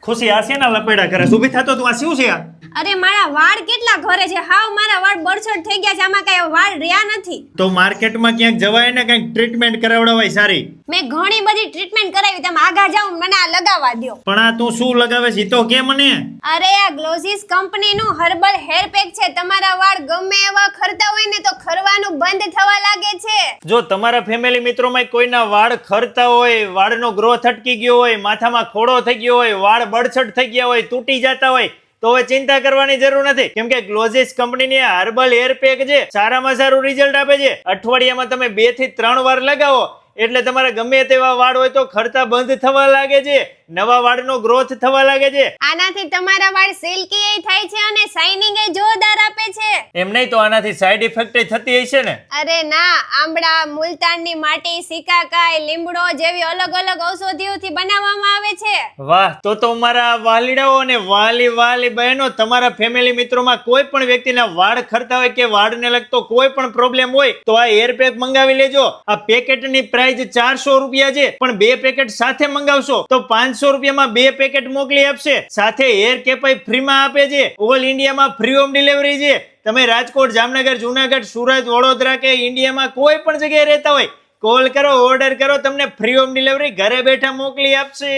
ખુશી આ છે ને લપેડા કરે ઊભી થતો તું આ શું છે આ? અરે મારા વાળ કેટલા ઘરે છે, હાવ મારા વાળ બરછટ થઈ ગયા છે, આમાં કઈ વાળ રહ્યા નથી. તો માર્કેટમાં ક્યાંક જવાય ને કંઈક ટ્રીટમેન્ટ કરાવડાવાય સારી. મેં ઘણી બધી ટ્રીટમેન્ટ કરાવી, તમે આગા જાઓ મને આ લગાવવા દ્યો. પણ આ તું શું લગાવે છે ઈ તો કે મને. અરે આ ગ્લોસીસ કંપનીનું હર્બલ હેર પેક છે. તમારા વાળ ગમે એવા ખરતા હોય ને તો ખરવાનું બંધ થવા લાગે છે. જો તમારા ફેમિલી મિત્રોમાં કોઈના વાળ ખરતા હોય, વાળનો ગ્રોથ અટકી ગયો હોય, માથામાં ખોડો થઈ ગયો હોય, વાળ બળછટ થઈ ગયા હોય, તૂટી જતા હોય, તો હવે ચિંતા કરવાની જરૂર નથી, કેમ કે ગ્લોસીસ કંપનીની હર્બલ હેર પેક છે સારામાં સારું રિઝલ્ટ આપે છે. અઠવાડિયામાં તમે 2 થી 3 વાર લગાવો એટલે તમારા ગમે તેવા વાળ હોય તો ખરતા બંધ થવા લાગે છે, નવા વાળનો ગ્રોથ થવા લાગે છે. આનાથી તમારા વાળ સિલ્કી થાય છે અને શાઇનિંગ એ જોરદાર આપે છે. એમ નહીં તો આનાથી સાઈડ ઇફેક્ટ થતી હશે ને? અરે ના, આંબળા, મુલતાનની માટી, સિકાકાઈ, લીમડો જેવી અલગ અલગ ઔષધિઓથી બનાવવામાં આવે છે. વાહ, તો મારા વાલીડાઓ અને વાલી બહેનો, તમારા ફેમિલી મિત્રોમાં કોઈ પણ વ્યક્તિના વાળ ખરતા હોય કે વાળને લગતો કોઈ પણ પ્રોબ્લેમ હોય તો આ હેર પેક મંગાવી લેજો. આ પેકેટની પ્રાઇસ 400 રૂપિયા છે, પણ 2 પેકેટ સાથે મંગાવશો તો 500 રૂપિયામાં 2 પેકેટ મોકલી આપશે. સાથે હેર કેપાઈ ફ્રીમાં આપે છે. ઓલ ઇન્ડિયામાં ફ્રી હોમ ડિલિવરી છે. તમે રાજકોટ, જામનગર, જુનાગઢ, સુરત, વડોદરા કે ઇન્ડિયામાં કોઈ પણ જગ્યાએ રહેતા હોય, કોલ કરો, ઓર્ડર કરો, તમને ફ્રી હોમ ડિલિવરી ઘરે બેઠા મોકલી આપશે.